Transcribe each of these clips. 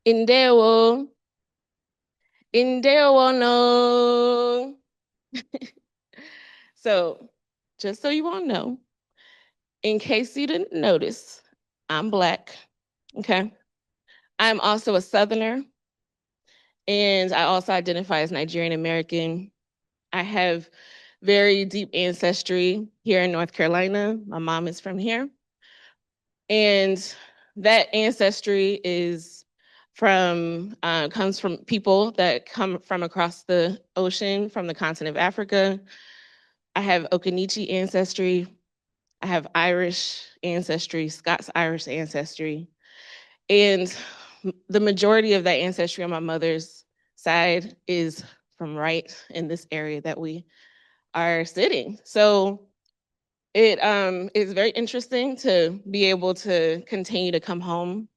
Indewo. Indewo no. So, just so you all know, in case you didn't notice, I'm Black, okay? I'm also a Southerner, and I also identify as Nigerian American. I have very deep ancestry here in North Carolina. My mom is from here. And that ancestry is comes from people that come from across the ocean, from the continent of Africa. I have Okenichi ancestry. I have Irish ancestry, Scots-Irish ancestry. And the majority of that ancestry on my mother's side is from right in this area that we are sitting. So it is very interesting to be able to continue to come home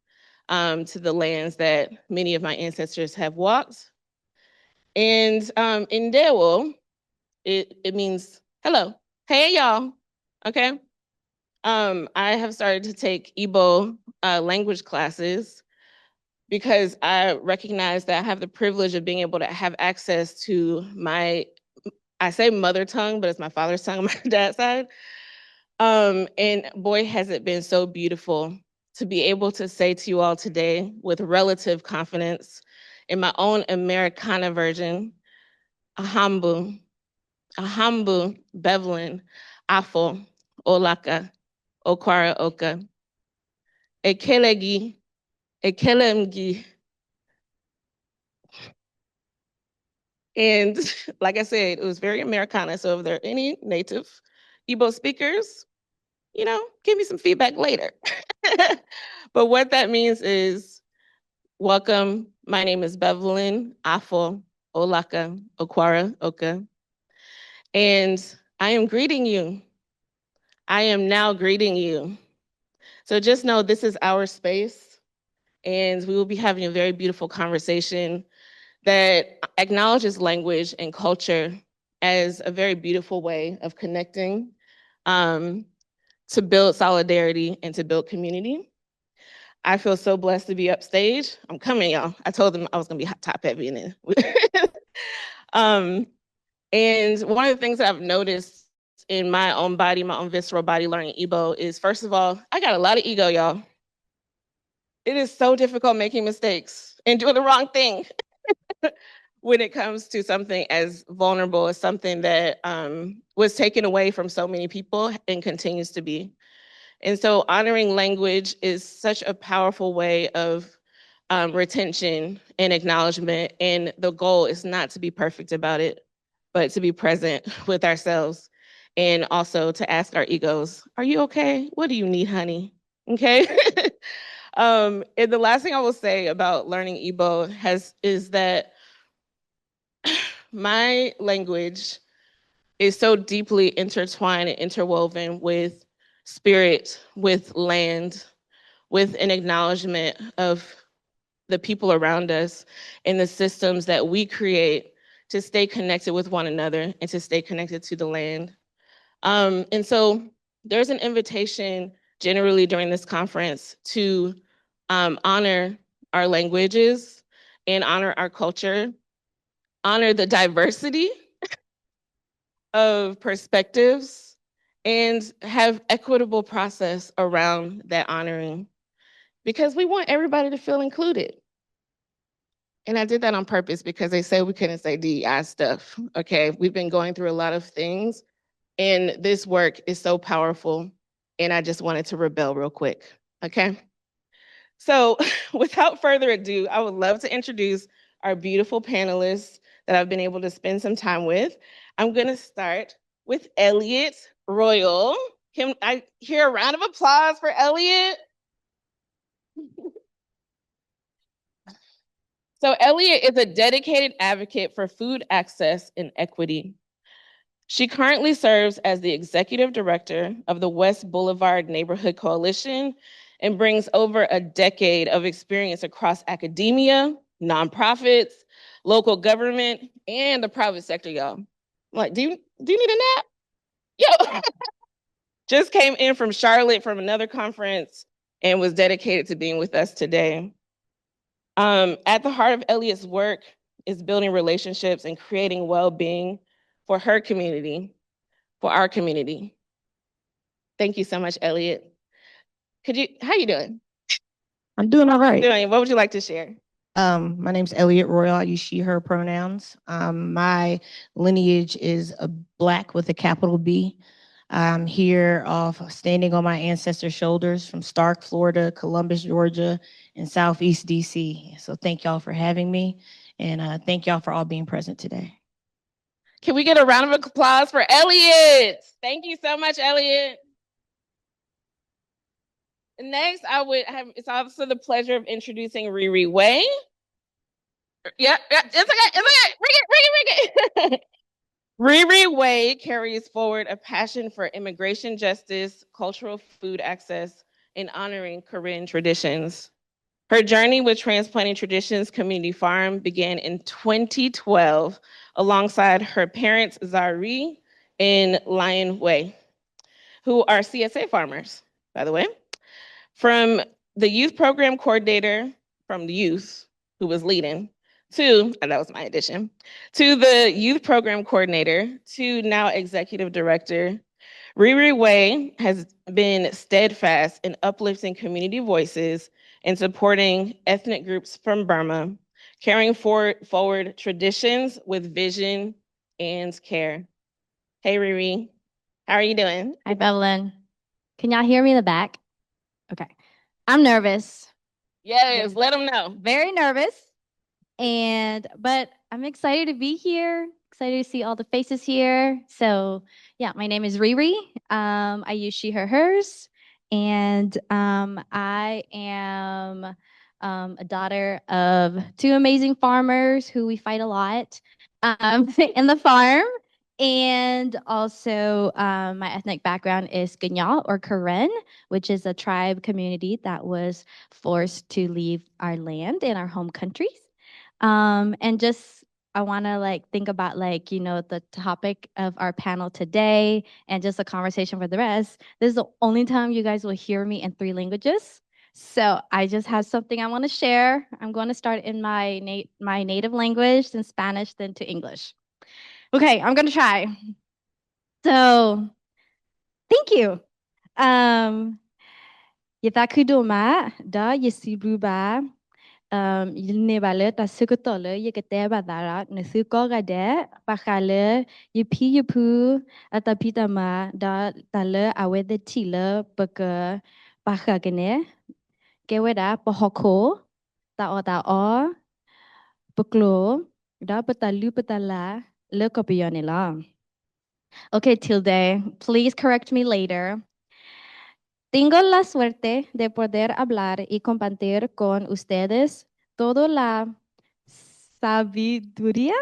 to the lands that many of my ancestors have walked. And in Dewo, it means hello. Hey, y'all. Okay. I have started to take Igbo language classes because I recognize that I have the privilege of being able to have access to I say mother tongue, but it's my father's tongue on my dad's side. And boy, has it been so beautiful to be able to say to you all today with relative confidence in my own Americana version, Ahambu, Bevlin, Afo, Olaka, Okwara Oka, Ekelegi, Ekelemgi. And like I said, it was very Americana. So if there are any native Igbo speakers, give me some feedback later. But what that means is, welcome. My name is Bevelyn Afo Olaka Okwara Oka. And I am greeting you. I am now greeting you. So just know this is our space, and we will be having a very beautiful conversation that acknowledges language and culture as a very beautiful way of connecting to build solidarity and to build community. I feel so blessed to be upstage. I'm coming, y'all. I told them I was gonna be top heavy in it. And one of the things that I've noticed in my own body, my own visceral body learning Igbo is, first of all, I got a lot of ego, y'all. It is so difficult making mistakes and doing the wrong thing when it comes to something as vulnerable as something that was taken away from so many people and continues to be. And so honoring language is such a powerful way of retention and acknowledgement. And the goal is not to be perfect about it, but to be present with ourselves and also to ask our egos, are you okay? What do you need, honey? Okay. And the last thing I will say about learning Igbo is that my language is so deeply intertwined and interwoven with spirit, with land, with an acknowledgement of the people around us and the systems that we create to stay connected with one another and to stay connected to the land. And so there's an invitation generally during this conference to honor our languages and honor our culture, honor the diversity of perspectives, and have equitable process around that honoring, because we want everybody to feel included. And I did that on purpose because they said we couldn't say DEI stuff, okay? We've been going through a lot of things, and this work is so powerful, and I just wanted to rebel real quick, okay? So without further ado, I would love to introduce our beautiful panelists that I've been able to spend some time with. I'm gonna start with Elliot Royal. Can I hear a round of applause for Elliot? So Elliot is a dedicated advocate for food access and equity. She currently serves as the executive director of the West Boulevard Neighborhood Coalition and brings over a decade of experience across academia, nonprofits, local government, and the private sector, y'all. I'm like, do you need a nap? Yo, just came in from Charlotte from another conference and was dedicated to being with us today. At the heart of Elliot's work is building relationships and creating well-being for her community, for our community. Thank you so much, Elliot. How you doing? I'm doing all right. What would you like to share? My name's Elliot Royal. I use she, her pronouns. My lineage is a Black with a capital B. I'm here standing on my ancestors' shoulders from Stark, Florida, Columbus, Georgia, and Southeast DC. So thank y'all for having me, and thank y'all for all being present today. Can we get a round of applause for Elliot? Thank you so much, Elliot. Next, it's also the pleasure of introducing Riri Way. Yeah, it's okay. Ring it. Riri Way carries forward a passion for immigration justice, cultural food access, and honoring Korean traditions. Her journey with Transplanting Traditions Community Farm began in 2012 alongside her parents, Zari and Lion Way, who are CSA farmers, by the way. From the youth program coordinator from the youth who was leading that was my addition, to the youth program coordinator to now executive director, Riri Way has been steadfast in uplifting community voices and supporting ethnic groups from Burma, carrying forward traditions with vision and care. Hey, Riri, how are you doing? Hi, Bevelyn. Can y'all hear me in the back? Okay. I'm nervous. Yes, let them know. Very nervous. But I'm excited to be here. Excited to see all the faces here. So yeah, my name is Riri. I use she, her, hers. And I am a daughter of two amazing farmers who we fight a lot in the farm. And also, my ethnic background is Ganya or Karen, which is a tribe community that was forced to leave our land and our home countries. And just I want to think about the topic of our panel today and just a conversation for the rest. This is the only time you guys will hear me in 3 languages. So I just have something I want to share. I'm going to start in my native language, then Spanish, then to English. Okay, I'm going to try. So, thank you. Yitakudoma da yisibuba yilnebale ta sukotole yikateba dara nesukoga de pakale yipi yipu atapitama da tale awede tile baka pakagene keweda pohoko ta o baklo da patalu patala le copionela. Okay, Tilde, please correct me later. Tengo la suerte de poder hablar y compartir con ustedes toda la sabiduría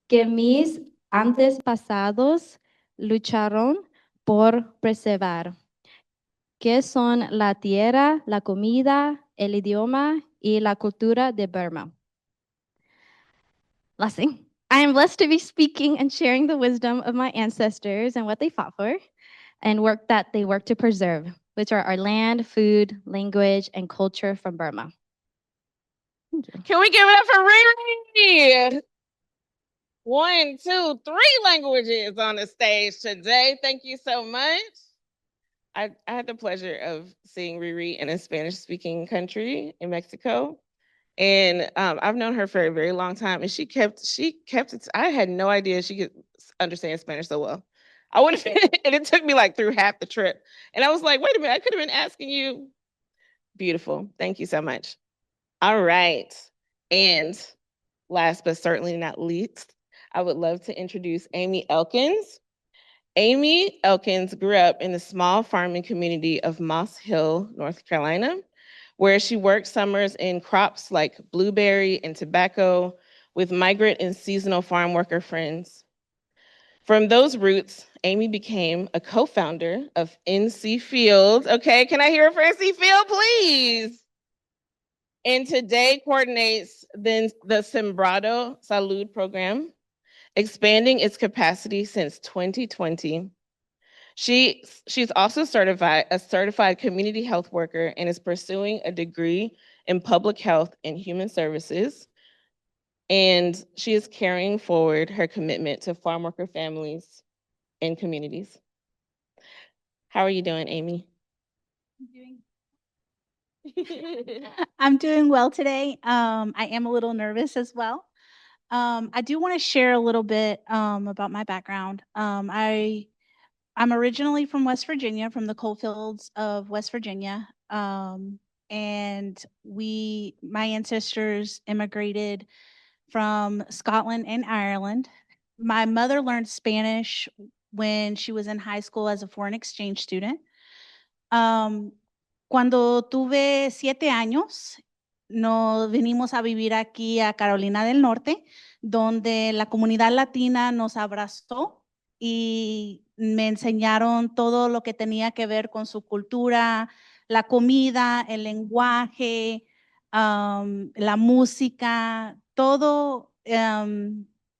que mis antepasados lucharon por preservar, que son la tierra, la comida, el idioma y la cultura de Burma. Blessing. I am blessed to be speaking and sharing the wisdom of my ancestors and what they fought for and work that they work to preserve, which are our land, food, language, and culture from Burma. Can we give it up for Riri? 1, 2, 3 languages on the stage today. Thank you so much. I had the pleasure of seeing Riri in a Spanish-speaking country in Mexico. And I've known her for a very long time, and she kept it. I had no idea she could understand Spanish so well. I would have, and it took me through half the trip. And I was like, wait a minute, I could have been asking you. Beautiful. Thank you so much. All right. And last but certainly not least, I would love to introduce Amy Elkins. Amy Elkins grew up in the small farming community of Moss Hill, North Carolina, where she worked summers in crops like blueberry and tobacco with migrant and seasonal farm worker friends. From those roots, Amy became a co-founder of NC Field. Okay, can I hear it for NC Field, please? And today coordinates the Sembrado Salud program, expanding its capacity since 2020. She's also a certified community health worker and is pursuing a degree in public health and human services. And she is carrying forward her commitment to farm worker families and communities. How are you doing, Amy? I'm doing well today. I am a little nervous as well. I do want to share a little bit about my background. I'm originally from West Virginia, from the coal fields of West Virginia. And my ancestors immigrated from Scotland and Ireland. My mother learned Spanish when she was in high school as a foreign exchange student. Cuando tuve 7 años, nos vinimos a vivir aquí a Carolina del Norte, donde la comunidad latina nos abrazó y me enseñaron todo lo que tenía que ver con su cultura, la comida, el lenguaje, la música, todo,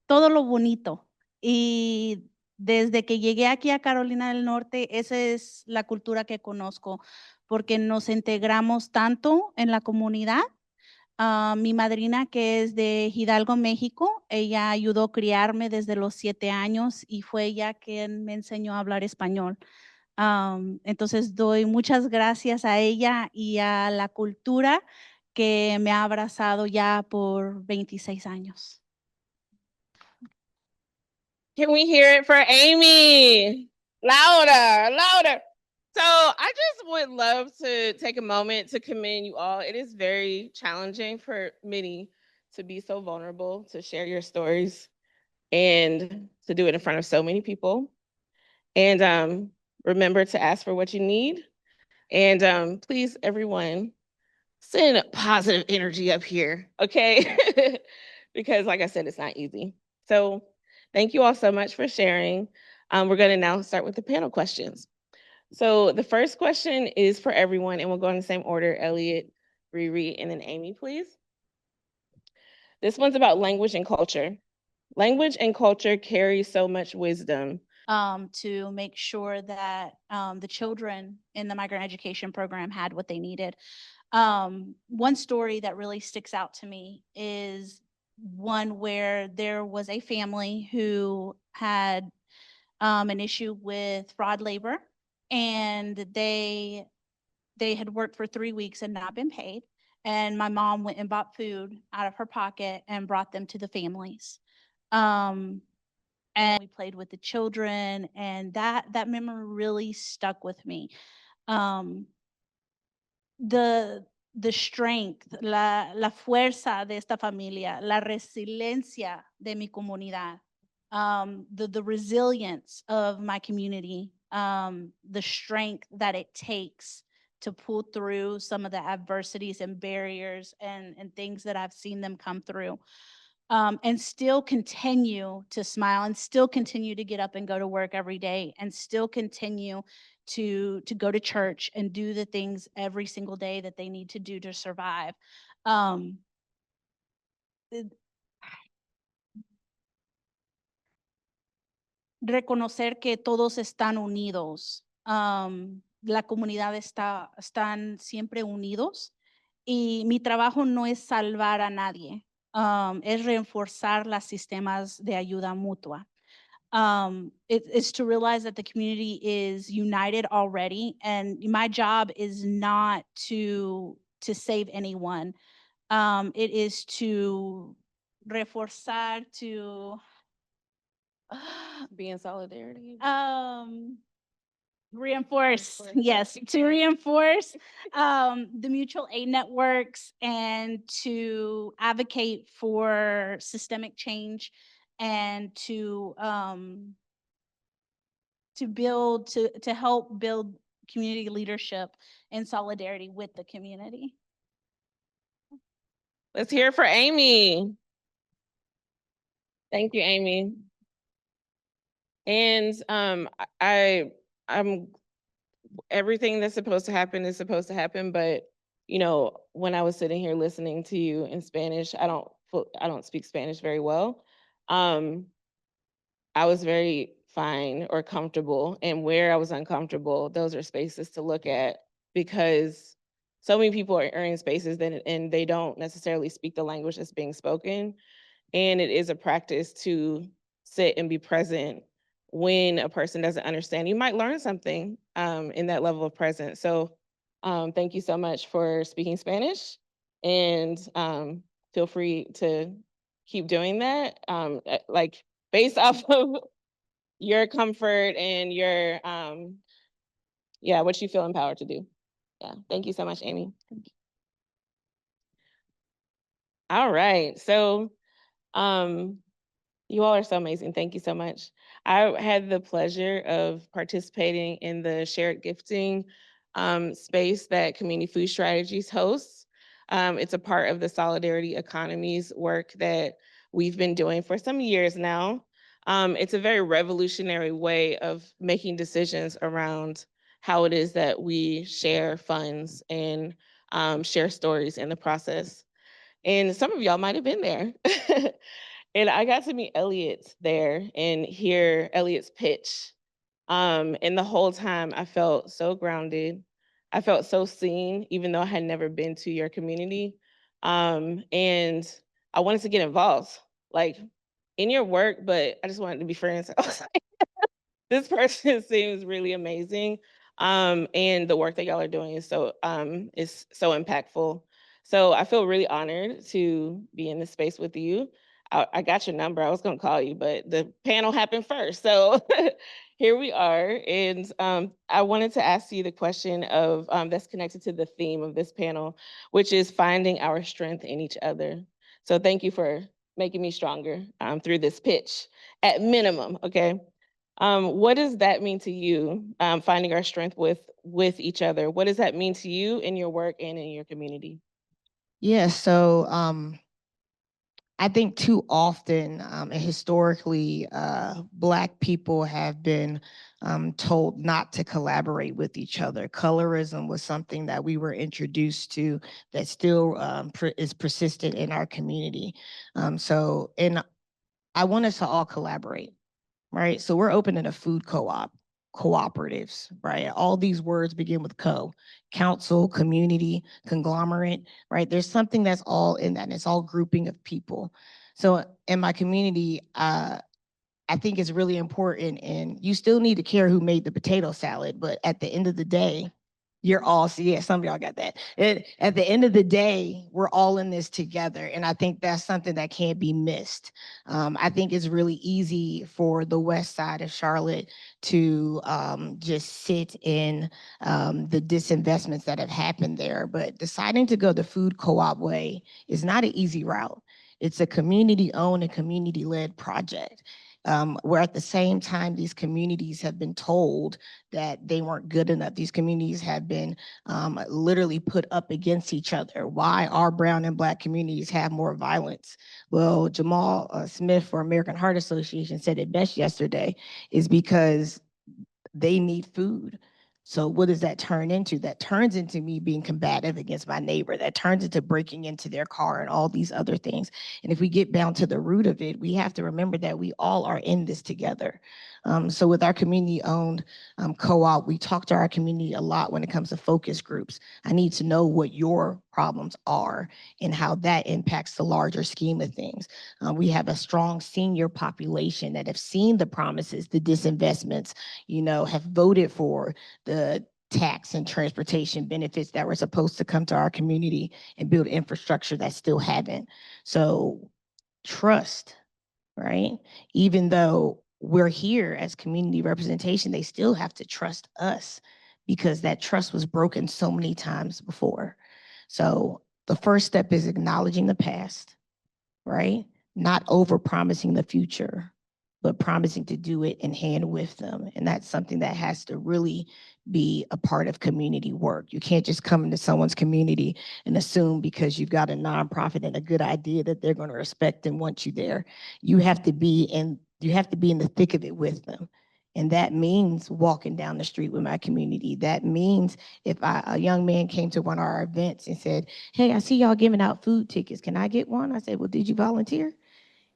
todo lo bonito. Y desde que llegué aquí a Carolina del Norte, esa es la cultura que conozco, porque nos integramos tanto en la comunidad. Mi madrina, que es de Hidalgo, México, ella ayudó a criarme desde los 7 años y fue ella quien me enseñó a hablar español. Entonces doy muchas gracias a ella y a la cultura que me ha abrazado ya por 26 años. Can we hear it for Amy? Louder, louder. So I just would love to take a moment to commend you all. It is very challenging for many to be so vulnerable, to share your stories, and to do it in front of so many people. And remember to ask for what you need. And please, everyone, send positive energy up here, okay? Because like I said, it's not easy. So thank you all so much for sharing. We're gonna now start with the panel questions. So the first question is for everyone, and we'll go in the same order: Elliot, Riri, and then Amy, please. This one's about language and culture. Language and culture carry so much wisdom. To make sure that the children in the migrant education program had what they needed. One story that really sticks out to me is one where there was a family who had an issue with fraud labor, and they had worked for 3 weeks and not been paid. And my mom went and bought food out of her pocket and brought them to the families. And we played with the children, and that memory really stuck with me. The strength, la fuerza de esta familia, la resiliencia de mi comunidad, the resilience of my community, the strength that it takes to pull through some of the adversities and barriers and things that I've seen them come through. And still continue to smile and still continue to get up and go to work every day and still continue to go to church and do the things every single day that they need to do to survive. Reconocer que todos están unidos. La comunidad están siempre unidos y mi trabajo no es salvar a nadie. Es reforzar los sistemas de ayuda mutua. It is to realize that the community is united already, and my job is not to save anyone. It is to reforzar, to Be in solidarity. Reinforce, yes, to reinforce the mutual aid networks and to advocate for systemic change and to build, to help build community leadership in solidarity with the community. Let's hear it for Amy. Thank you, Amy. And I'm everything that's supposed to happen is supposed to happen, but you know, when I was sitting here listening to you in Spanish, I don't speak Spanish very well. I was very fine or comfortable, and where I was uncomfortable, those are spaces to look at, because so many people are in spaces and they don't necessarily speak the language that's being spoken. And it is a practice to sit and be present when a person doesn't understand. You might learn something in that level of presence. So thank you so much for speaking Spanish, and feel free to keep doing that. Like, based off of your comfort and your, yeah, what you feel empowered to do. Yeah, thank you so much, Amy. Thank you. All right, so you all are so amazing. Thank you so much. I had the pleasure of participating in the shared gifting space that Community Food Strategies hosts. It's a part of the Solidarity Economies work that we've been doing for some years now. It's a very revolutionary way of making decisions around how it is that we share funds and share stories in the process. And some of y'all might have been there. And I got to meet Elliot there and hear Elliot's pitch. And the whole time I felt so grounded. I felt so seen, even though I had never been to your community. And I wanted to get involved, like, in your work, but I just wanted to be friends. I was like, this person seems really amazing. And the work that y'all are doing is so impactful. So I feel really honored to be in this space with you. I got your number. I was going to call you, but the panel happened first. So here we are. And I wanted to ask you the question of that's connected to the theme of this panel, which is finding our strength in each other. So thank you for making me stronger through this pitch at minimum. Okay. What does that mean to you, finding our strength with each other? What does that mean to you in your work and in your community? Yeah, so I think too often and historically, Black people have been told not to collaborate with each other. Colorism was something that we were introduced to that still is persistent in our community. And I want us to all collaborate, right? So we're opening a food co-op, cooperatives, right? All these words begin with council, community, conglomerate, right? There's something that's all in that, and it's all grouping of people. So in my community, I think it's really important, and you still need to care who made the potato salad, but at the end of the day, you're all, yeah, some of y'all got that. At the end of the day, we're all in this together. And I think that's something that can't be missed. I think it's really easy for the west side of Charlotte to just sit in the disinvestments that have happened there. But deciding to go the food co-op way is not an easy route. It's a community-owned and community-led project. Where at the same time, these communities have been told that they weren't good enough. These communities have been literally put up against each other. Why our brown and Black communities have more violence? Well, Jamal Smith for American Heart Association said it best yesterday, is because they need food. So what does that turn into? That turns into me being combative against my neighbor. That turns into breaking into their car and all these other things. And if we get down to the root of it, we have to remember that we all are in this together. So with our community-owned co-op, we talk to our community a lot when it comes to focus groups. I need to know what your problems are and how that impacts the larger scheme of things. We have a strong senior population that have seen the promises, the disinvestments, have voted for the tax and transportation benefits that were supposed to come to our community and build infrastructure that still haven't. So trust, right? Even though we're here as community representation, they still have to trust us because that trust was broken so many times before. So the first step is acknowledging the past, right? Not over promising the future, but promising to do it in hand with them. And that's something that has to really be a part of community work. You can't just come into someone's community and assume because you've got a nonprofit and a good idea that they're going to respect and want you there. You have to be in the thick of it with them. And that means walking down the street with my community. That means if a young man came to one of our events and said, "Hey, I see y'all giving out food tickets. Can I get one?" I said, "Well, did you volunteer?"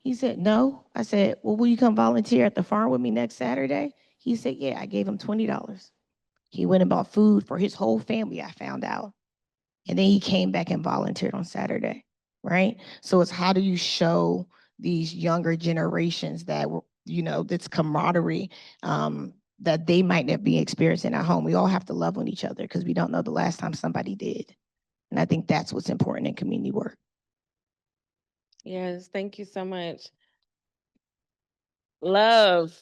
He said, no. I said, well, will you come volunteer at the farm with me next Saturday? He said, yeah. I gave him $20. He went and bought food for his whole family, I found out. And then he came back and volunteered on Saturday, right? So it's how do you show these younger generations that, that's camaraderie that they might not be experiencing at home. We all have to love on each other because we don't know the last time somebody did. And I think that's what's important in community work. Yes, thank you so much. Love.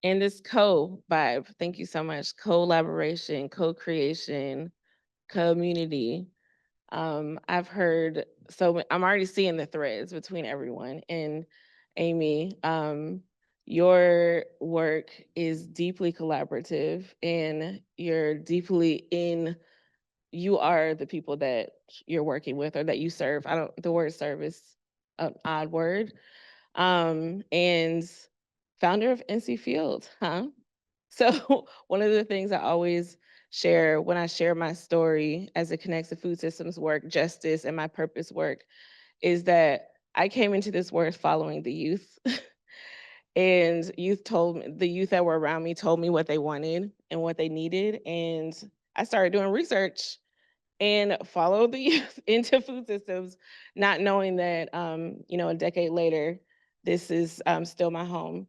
And this vibe. Thank you so much. Collaboration, co-creation, community. I've heard, so I'm already seeing the threads between everyone. And Amy, your work is deeply collaborative, and you are the people that you're working with or that you serve. The word serve is an odd word. And founder of NC Field, huh? So one of the things I always share when I share my story as it connects to food systems work, justice, and my purpose work is that I came into this work following the youth. And the youth that were around me told me what they wanted and what they needed. And I started doing research and followed the youth into food systems, not knowing that, a decade later, this is still my home.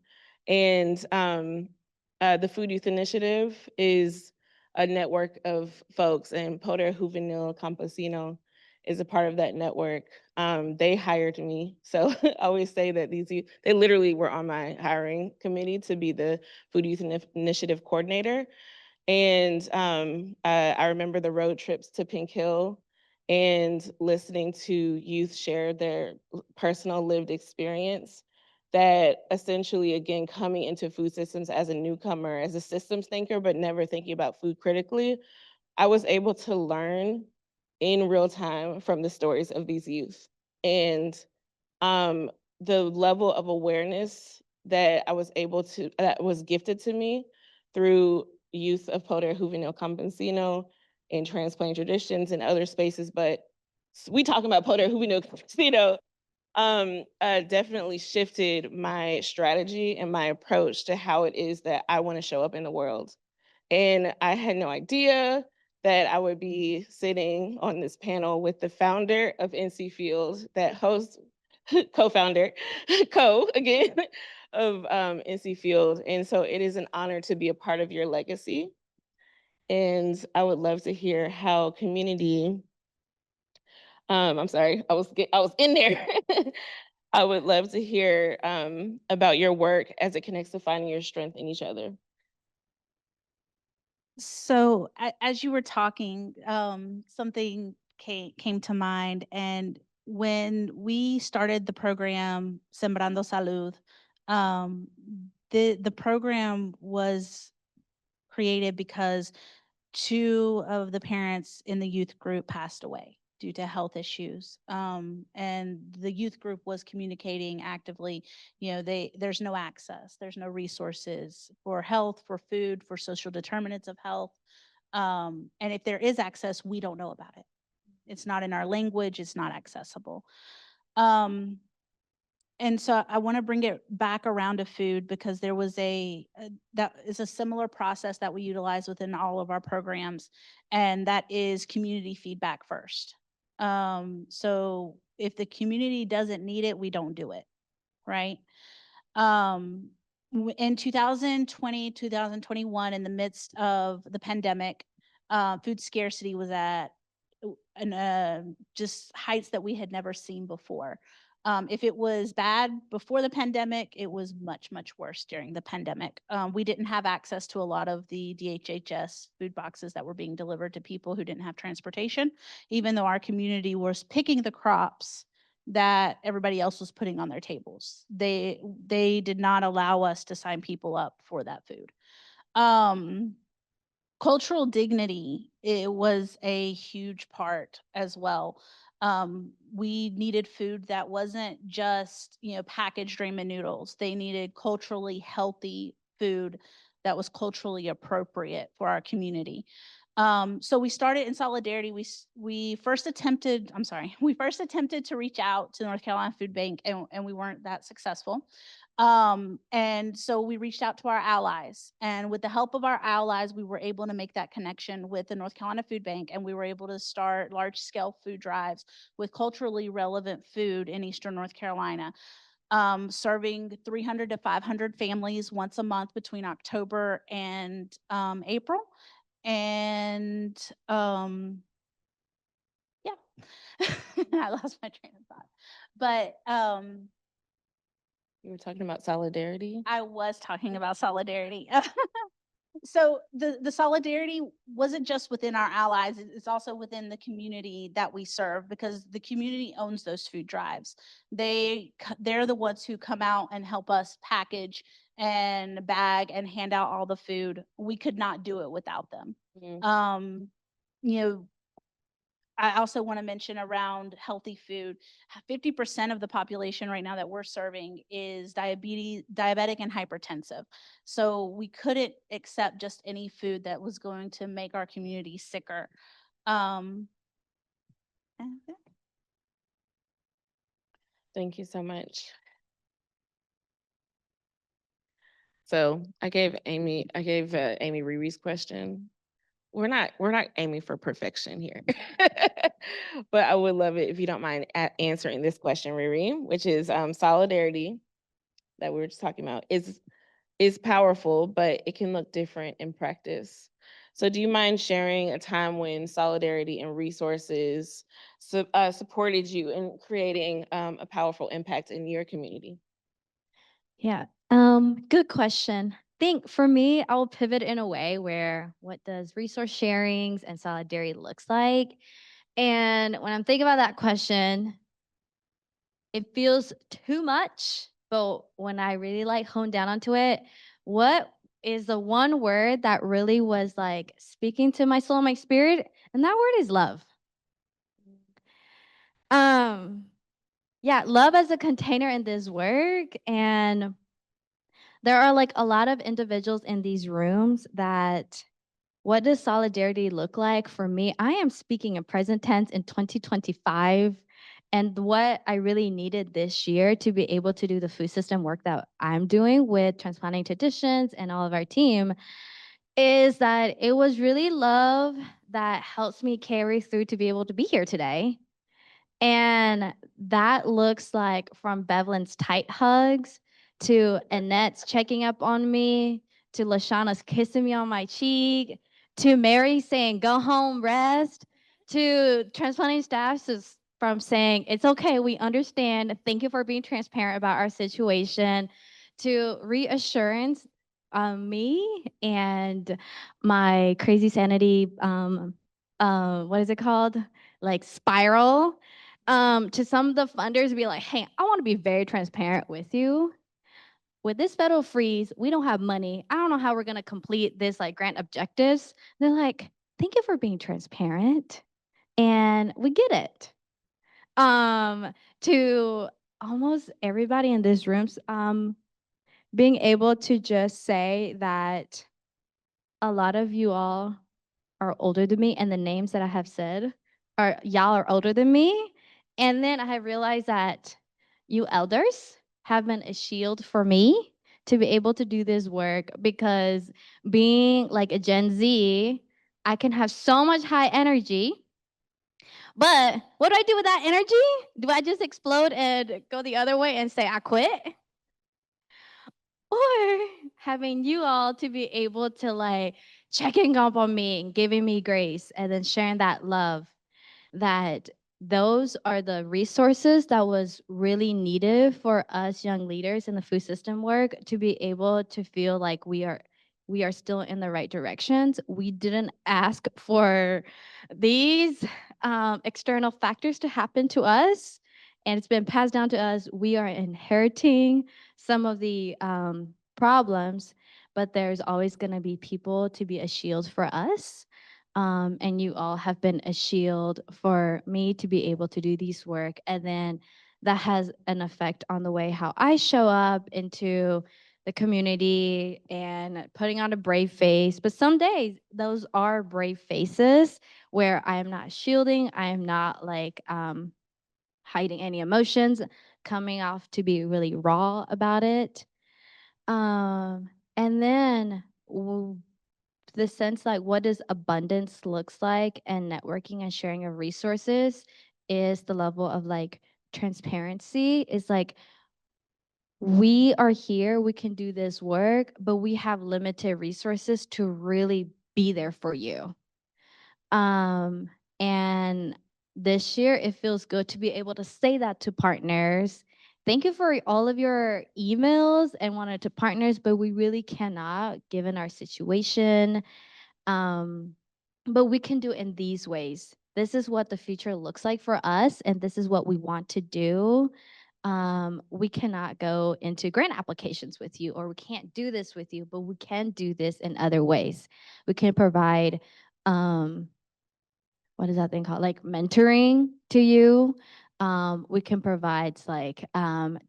And the Food Youth Initiative is a network of folks, and Poder Juvenil Campesino is a part of that network. They hired me. So I always say that they literally were on my hiring committee to be the Food Youth Initiative coordinator. And I remember the road trips to Pink Hill and listening to youth share their personal lived experience, that essentially, again, coming into food systems as a newcomer, as a systems thinker, but never thinking about food critically, I was able to learn in real time from the stories of these youth. And the level of awareness that that was gifted to me through youth of Poder Juvenil Campesino and Transplant Traditions and other spaces, but we talking about Poder Juvenil Campesino, definitely shifted my strategy and my approach to how it is that I want to show up in the world. And I had no idea that I would be sitting on this panel with the founder of NC Field, that hosts, co-founder, again, of NC Field. And so it is an honor to be a part of your legacy. And I would love to hear how community, I'm sorry, I was in there. I would love to hear about your work as it connects to finding your strength in each other. So as you were talking, something came to mind. And when we started the program, Sembrando Salud, the program was created because 2 of the parents in the youth group passed away due to health issues. And the youth group was communicating actively, there's no access, there's no resources for health, for food, for social determinants of health. And if there is access, we don't know about it. It's not in our language, it's not accessible. And so I want to bring it back around to food, because there was that is a similar process that we utilize within all of our programs, and that is community feedback first. So if the community doesn't need it, we don't do it, right? In 2020, 2021, in the midst of the pandemic, food scarcity was at just heights that we had never seen before. If it was bad before the pandemic, it was much, much worse during the pandemic. We didn't have access to a lot of the DHHS food boxes that were being delivered to people who didn't have transportation, even though our community was picking the crops that everybody else was putting on their tables. They did not allow us to sign people up for that food. Cultural dignity, it was a huge part as well. We needed food that wasn't just, packaged ramen noodles. They needed culturally healthy food that was culturally appropriate for our community. So we started in solidarity. We first attempted to reach out to the North Carolina Food Bank, and we weren't that successful. And so we reached out to our allies, and with the help of our allies, we were able to make that connection with the North Carolina Food Bank, and we were able to start large-scale food drives with culturally relevant food in Eastern North Carolina, serving 300 to 500 families once a month between October and April. And yeah, I lost my train of thought. But You were talking about solidarity. I was talking about solidarity. So the solidarity wasn't just within our allies, it's also within the community that we serve, because the community owns those food drives. They're the ones who come out and help us package and bag and hand out all the food. We could not do it without them. You know, I also want to mention around healthy food. 50% of the population right now that we're serving is diabetic and hypertensive. So we couldn't accept just any food that was going to make our community sicker. And Thank you so much. So I gave Amy Riri's question. We're not aiming for perfection here, but I would love it if you don't mind answering this question, Riri, which is solidarity that we were just talking about is powerful, but it can look different in practice. So do you mind sharing a time when solidarity and resources supported you in creating a powerful impact in your community? Yeah. Good question. Think for me, I will pivot in a way where what does resource sharings and solidarity looks like? And when I'm thinking about that question, it feels too much, but when I really like hone down onto it, what is the one word that really was like speaking to my soul and my spirit? And that word is love. Yeah, love as a container in this work. And there are like a lot of individuals in these rooms that what does solidarity look like for me? I am speaking in present tense in 2025. And what I really needed this year to be able to do the food system work that I'm doing with Transplanting Traditions and all of our team is that it was really love that helps me carry through to be able to be here today. And that looks like from Bevelyn's tight hugs to Annette's checking up on me to Lashana's kissing me on my cheek to Mary saying, go home, rest, to transplanting staff from saying, it's okay, we understand. Thank you for being transparent about our situation, to reassurance me and my crazy sanity, what is it called? Like spiral. To some of the funders be like, hey, I want to be very transparent with you. With this federal freeze, we don't have money. I don't know how we're going to complete this like grant objectives. They're like, thank you for being transparent. And we get it. To almost everybody in this room, being able to just say that a lot of you all are older than me, and the names that I have said are y'all are older than me. And then I have realized that you elders have been a shield for me to be able to do this work, because being like a Gen Z, I can have so much high energy. But what do I do with that energy? Do I just explode and go the other way and say I quit? Or having you all to be able to like checking up on me and giving me grace and then sharing that love, that those are the resources that was really needed for us young leaders in the food system work to be able to feel like we are still in the right directions. We didn't ask for these external factors to happen to us, and it's been passed down to us. We are inheriting some of the problems, but there's always going to be people to be a shield for us. And you all have been a shield for me to be able to do this work. And then that has an effect on the way how I show up into the community and putting on a brave face. But some days those are brave faces where I am not shielding, I am not like hiding any emotions, coming off to be really raw about it. And then the sense like what does abundance looks like and networking and sharing of resources is the level of like transparency is like we are here, we can do this work, but we have limited resources to really be there for you. And this year it feels good to be able to say that to partners. Thank you for all of your emails and wanted to partners, but we really cannot given our situation. But we can do it in these ways. This is what the future looks like for us, and this is what we want to do. We cannot go into grant applications with you, or we can't do this with you, but we can do this in other ways. We can provide, what is that thing called? Like mentoring to you. We can provide like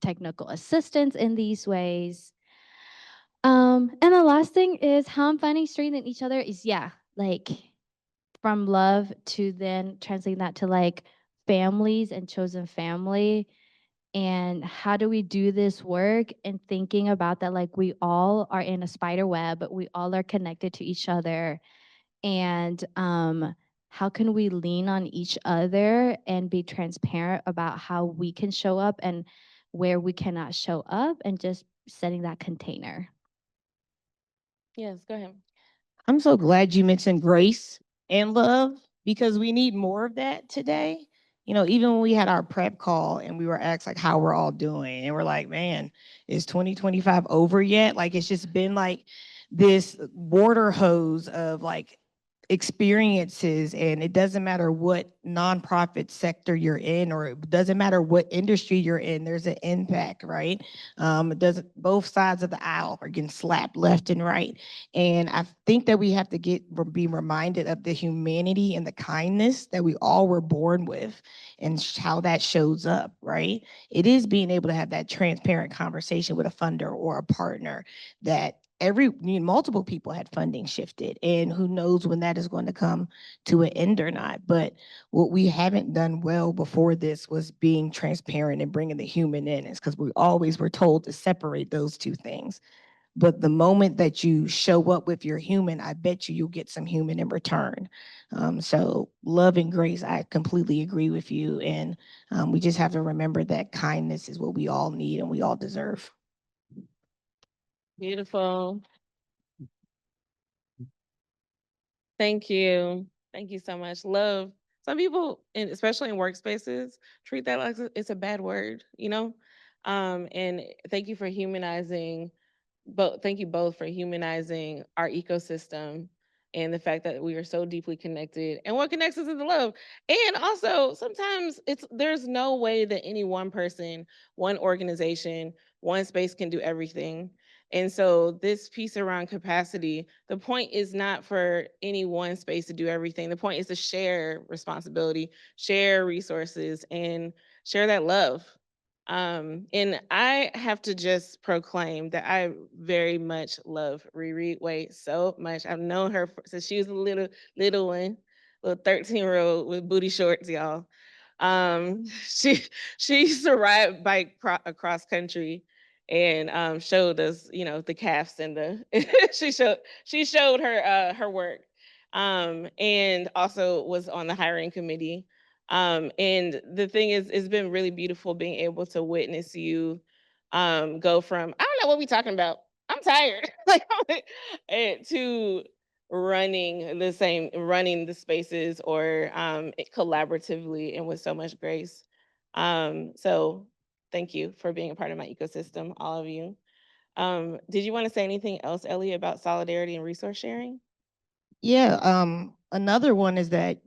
technical assistance in these ways. And the last thing is how I'm finding strength in each other is like from love to then translating that to like families and chosen family. And how do we do this work and thinking about that like we all are in a spider web, but we all are connected to each other. And how can we lean on each other and be transparent about how we can show up and where we cannot show up and just setting that container. Yes, go ahead. I'm so glad you mentioned grace and love because we need more of that today. You know, even when we had our prep call and we were asked like how we're all doing, and we're like, man, is 2025 over yet? Like it's just been like this water hose of like experiences, and it doesn't matter what nonprofit sector you're in, or it doesn't matter what industry you're in, there's an impact, right? It doesn't, both sides of the aisle are getting slapped left and right. And I think that we have to be reminded of the humanity and the kindness that we all were born with, and how that shows up, right? It is being able to have that transparent conversation with a funder or a partner that multiple people had funding shifted, and who knows when that is going to come to an end or not. But what we haven't done well before this was being transparent and bringing the human in, is because we always were told to separate those two things. But the moment that you show up with your human, I bet you'll get some human in return. So love and grace, I completely agree with you. And we just have to remember that kindness is what we all need and we all deserve. Beautiful. Thank you. Thank you so much. Love. Some people, and especially in workspaces, treat that like it's a bad word, you know? And thank you for humanizing, thank you both for humanizing our ecosystem and the fact that we are so deeply connected. And what connects us is the love. And also, sometimes there's no way that any one person, one organization, one space can do everything. And so this piece around capacity, the point is not for any one space to do everything. The point is to share responsibility, share resources, and share that love. And I have to just proclaim that I very much love Riri Wade so much. I've known her since she was a little one, little 13-year-old with booty shorts, y'all. She used to ride bike across country and showed us, the calves and the she showed her work. And also was on the hiring committee. And the thing is, it's been really beautiful being able to witness you go from, I don't know what we talking about, I'm tired, like, to running the spaces or collaboratively and with so much grace. So thank you for being a part of my ecosystem, all of you. Did you want to say anything else, Ellie, about solidarity and resource sharing? Yeah, another one is that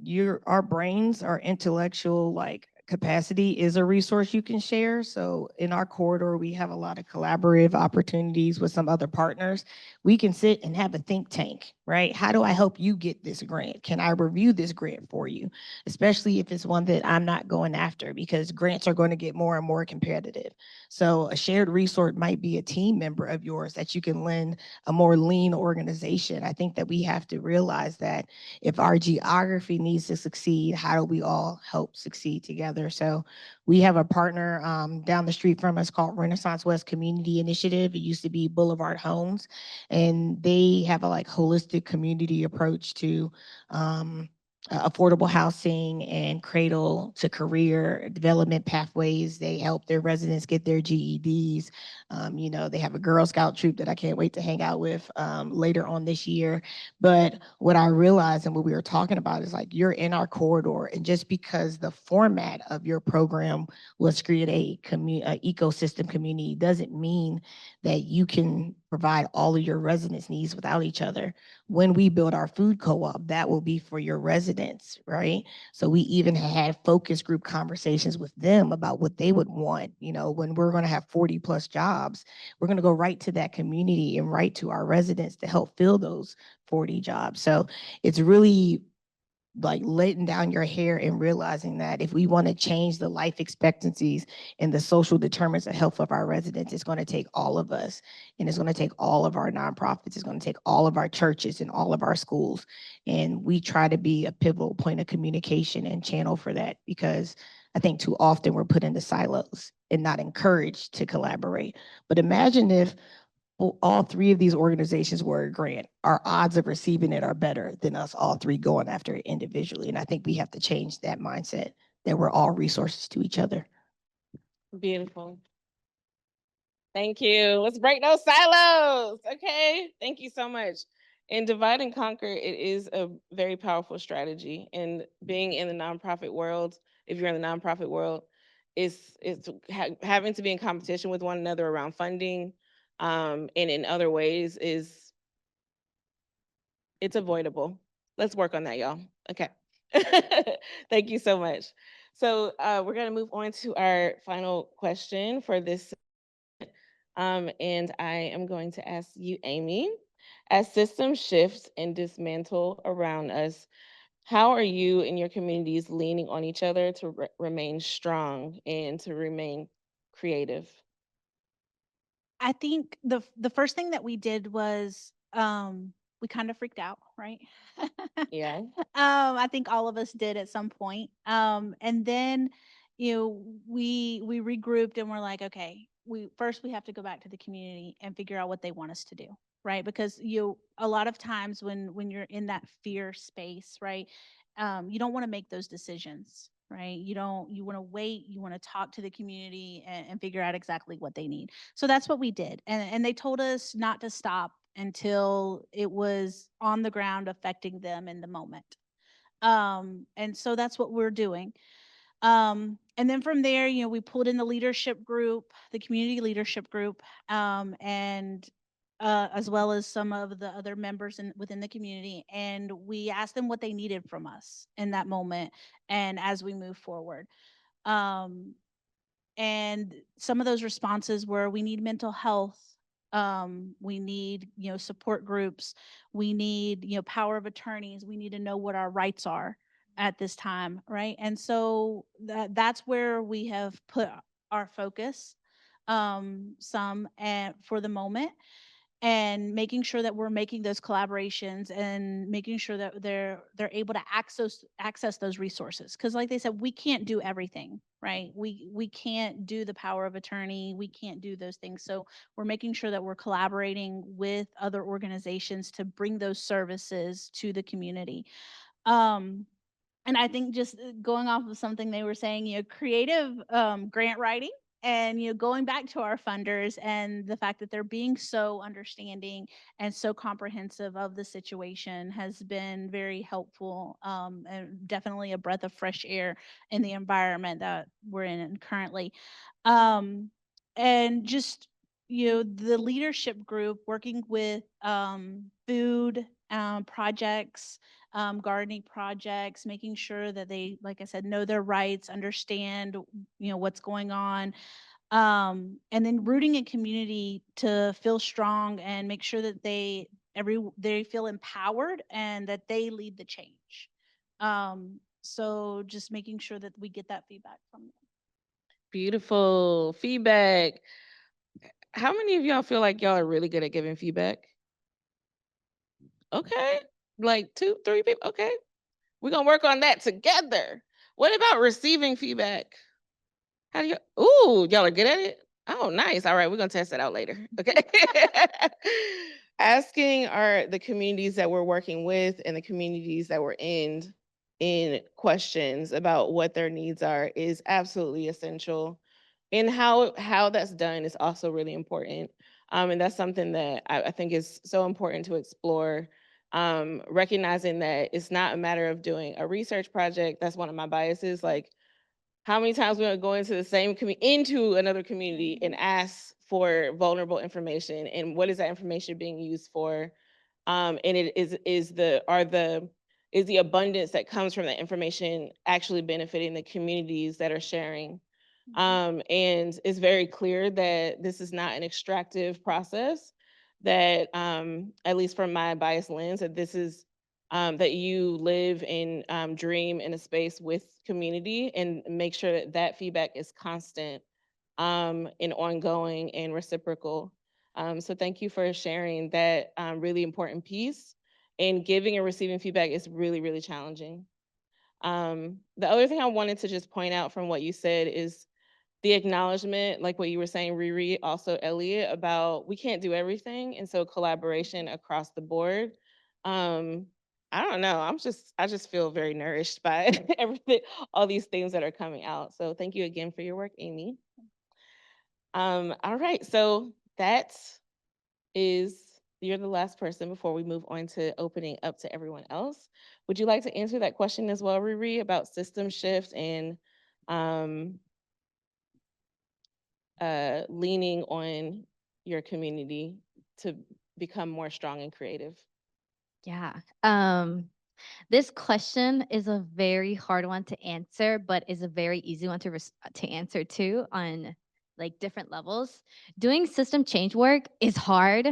our brains, our intellectual like capacity is a resource you can share. So in our corridor, we have a lot of collaborative opportunities with some other partners. We can sit and have a think tank, right? right? How do I help you get this grant? Can I review this grant for you? Especially if it's one that I'm not going after, because grants are going to get more and more competitive. So a shared resource might be a team member of yours that you can lend a more lean organization. I think that we have to realize that if our geography needs to succeed, how do we all help succeed together? So we have a partner down the street from us called Renaissance West Community Initiative. It used to be Boulevard Homes, and they have a like holistic community approach to affordable housing and cradle to career development pathways. They help their residents get their GEDs. You know, they have a Girl Scout troop that I can't wait to hang out with later on this year. But what I realized and what we were talking about is like, you're in our corridor, and just because the format of your program was create a ecosystem community doesn't mean that you can provide all of your residents' needs without each other. When we build our food co-op, that will be for your residents, right? So we even had focus group conversations with them about what they would want. You know, when we're going to have 40 plus jobs, we're going to go right to that community and right to our residents to help fill those 40 jobs. So it's really like letting down your hair and realizing that if we want to change the life expectancies and the social determinants of health of our residents, it's going to take all of us, and it's going to take all of our nonprofits, it's going to take all of our churches and all of our schools. And we try to be a pivotal point of communication and channel for that, because I think too often we're put into silos and not encouraged to collaborate. But imagine if all three of these organizations were a grant, our odds of receiving it are better than us all three going after it individually. And I think we have to change that mindset, that we're all resources to each other. Beautiful. Thank you. Let's break those silos. Okay. Thank you so much. In Divide and Conquer, it is a very powerful strategy. And being in the nonprofit world, if you're in the nonprofit world, it's having to be in competition with one another around funding, and in other ways it's avoidable. Let's work on that, y'all. Okay. Thank you so much. So we're going to move on to our final question for this. And I am going to ask you, Amy, as systems shift and dismantle around us, how are you and your communities leaning on each other to remain strong and to remain creative? I think the first thing that we did was we kind of freaked out, right? Yeah. I think all of us did at some point. And then, you know, we regrouped and we're like, okay, we have to go back to the community and figure out what they want us to do, right? Because a lot of times when you're in that fear space, right, you don't want to make those decisions, right? You want to wait, you want to talk to the community and figure out exactly what they need. So that's what we did. And they told us not to stop until it was on the ground affecting them in the moment. And so that's what we're doing. And then from there, we pulled in the leadership group, the community leadership group, and as well as some of the other members within the community. And we asked them what they needed from us in that moment and as we move forward. And some of those responses were, we need mental health. We need, support groups. We need, power of attorneys. We need to know what our rights are at this time, right? And so that's where we have put our focus, some and for the moment, and making sure that we're making those collaborations and making sure that they're able to access those resources, because like they said, we can't do everything, right? We can't do the power of attorney, we can't do those things. So we're making sure that we're collaborating with other organizations to bring those services to the community. And I think just going off of something they were saying, creative grant writing, and going back to our funders and the fact that they're being so understanding and so comprehensive of the situation has been very helpful, and definitely a breath of fresh air in the environment that we're in currently. And just the leadership group working with food projects, gardening projects, making sure that they, like I said, know their rights, understand, what's going on. And then rooting a community to feel strong and make sure that they feel empowered and that they lead the change. So just making sure that we get that feedback from them. Beautiful feedback. How many of y'all feel like y'all are really good at giving feedback? Okay. Like 2, 3 people. Okay. We're going to work on that together. What about receiving feedback? How do you, ooh, y'all are good at it? Oh, nice. All right. We're going to test that out later. Okay. Asking the communities that we're working with and the communities that we're in questions about what their needs are is absolutely essential. And how that's done is also really important. And that's something that I think is so important to explore. Recognizing that it's not a matter of doing a research project. That's one of my biases. Like, how many times we're going to go into the same into another community and ask for vulnerable information, and what is that information being used for? And it is the abundance that comes from that information actually benefiting the communities that are sharing? And it's very clear that this is not an extractive process, that at least from my biased lens, that this is that you live and dream in a space with community, and make sure that that feedback is constant and ongoing and reciprocal. So thank you for sharing that really important piece. And giving and receiving feedback is really, really challenging. The other thing I wanted to just point out from what you said is the acknowledgement, like what you were saying, Riri, also Elliot, about we can't do everything. And so collaboration across the board. I don't know. I just feel very nourished by everything, all these things that are coming out. So thank you again for your work, Amy. All right, so you're the last person before we move on to opening up to everyone else. Would you like to answer that question as well, Riri, about system shift and leaning on your community to become more strong and creative? Yeah. This question is a very hard one to answer, but is a very easy one to answer too on like different levels. Doing system change work is hard.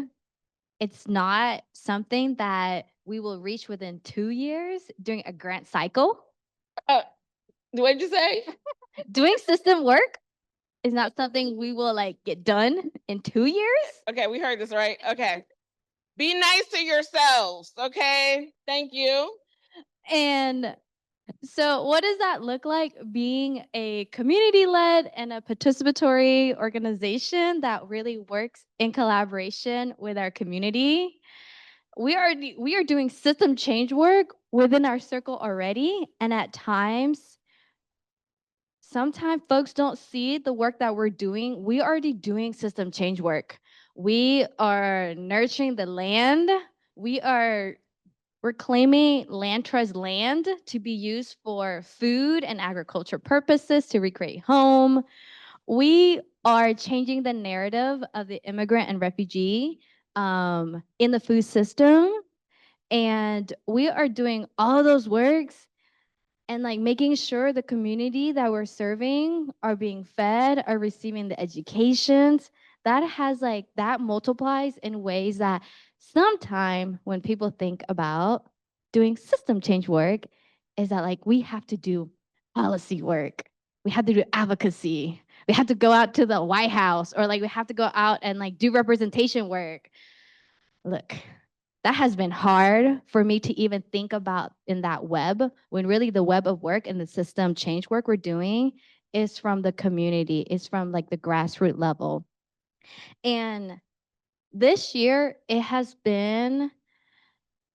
It's not something that we will reach within 2 years during a grant cycle. What did you say? Doing system work is not something we will like get done in 2 years. Okay, we heard this, right? Okay. Be nice to yourselves, okay? Thank you. And so, what does that look like being a community led and a participatory organization that really works in collaboration with our community? We are doing system change work within our circle already, and at times, sometimes folks don't see the work that we're doing. We are already doing system change work. We are nurturing the land. We are reclaiming land trust land to be used for food and agriculture purposes to recreate home. We are changing the narrative of the immigrant and refugee in the food system. And we are doing all those works and like making sure the community that we're serving are being fed, are receiving the educations. That multiplies in ways that sometime when people think about doing system change work, is that like we have to do policy work, we have to do advocacy, we have to go out to the White House, or like we have to go out and like do representation work. Look, that has been hard for me to even think about in that web, when really the web of work and the system change work we're doing is from the community, is from like the grassroots level. And this year, it has been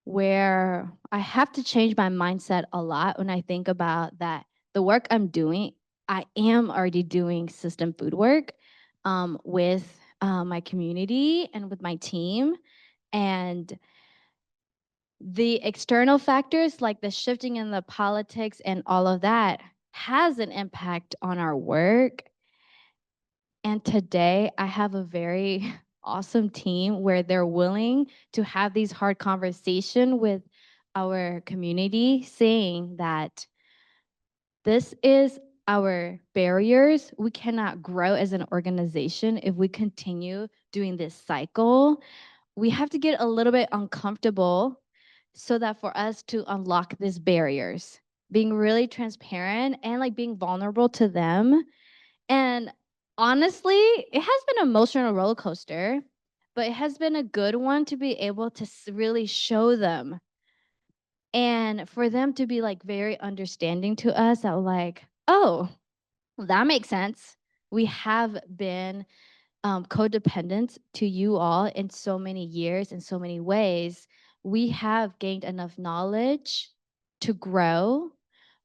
where I have to change my mindset a lot when I think about that the work I'm doing, I am already doing system food work with my community and with my team. And the external factors like the shifting in the politics and all of that has an impact on our work. And today I have a very awesome team where they're willing to have these hard conversations with our community, saying that this is our barriers. We cannot grow as an organization if we continue doing this cycle we have to get a little bit uncomfortable so that for us to unlock these barriers, being really transparent and like being vulnerable to them. And honestly, it has been an emotional roller coaster, but it has been a good one to be able to really show them and for them to be like very understanding to us that like, oh, that makes sense. We have been codependent to you all in so many years, in so many ways. We have gained enough knowledge to grow.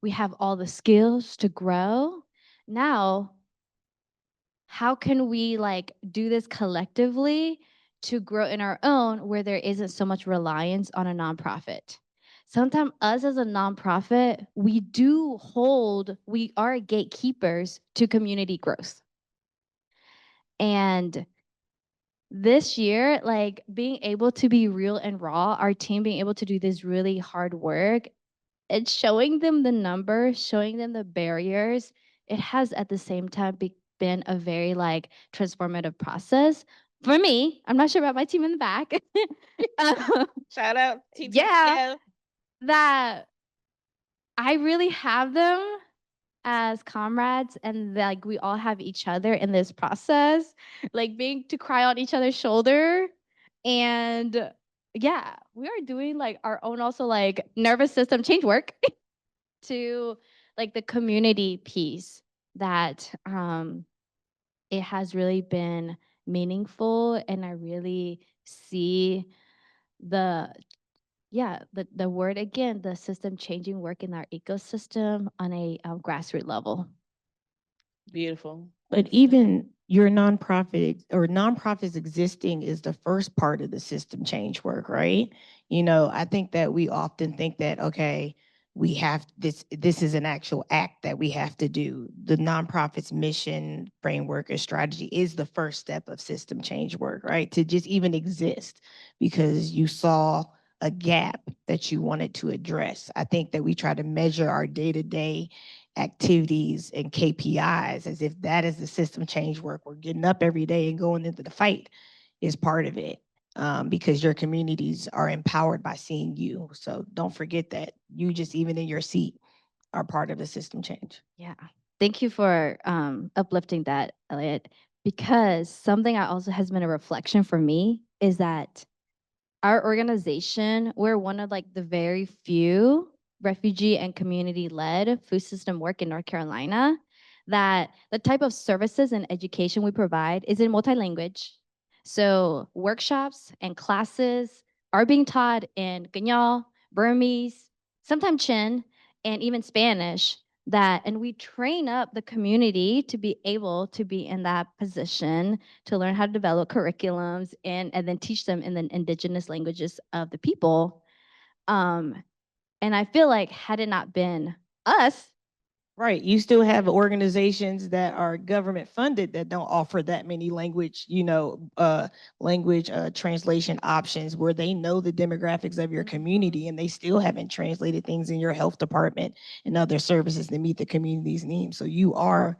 We have all the skills to grow. Now, how can we like do this collectively to grow in our own where there isn't so much reliance on a nonprofit? Sometimes us as a nonprofit, we are gatekeepers to community growth. And this year, like being able to be real and raw, our team being able to do this really hard work, it's showing them the numbers, showing them the barriers. It has at the same time been a very like transformative process for me. I'm not sure about my team in the back. Shout out TTCO. Yeah, that I really have them as comrades and like we all have each other in this process, like being to cry on each other's shoulder. And yeah, we are doing like our own also like nervous system change work to like the community piece that it has really been meaningful. And I really see the the word again, the system changing work in our ecosystem on a grassroots level. Beautiful. But even your nonprofit or nonprofits existing is the first part of the system change work, right? You know, I think that we often think that, okay, we have this is an actual act that we have to do. The nonprofit's mission, framework, or strategy is the first step of system change work, right? To just even exist because you saw a gap that you wanted to address. I think that we try to measure our day-to-day activities and KPIs as if that is the system change work. We're getting up every day and going into the fight is part of it, because your communities are empowered by seeing you. So don't forget that you just even in your seat are part of the system change. Yeah. Thank you for uplifting that, Elliot, because something I also has been a reflection for me is that our organization, we're one of like the very few refugee and community led food system work in North Carolina that the type of services and education we provide is in multi-language. So workshops and classes are being taught in Ganyal, Burmese, sometimes Chin, and even Spanish. And we train up the community to be able to be in that position to learn how to develop curriculums and then teach them in the indigenous languages of the people. And I feel like had it not been us, Right. You still have organizations that are government funded that don't offer that many language, language translation options where they know the demographics of your community and they still haven't translated things in your health department and other services that meet the community's needs. So you are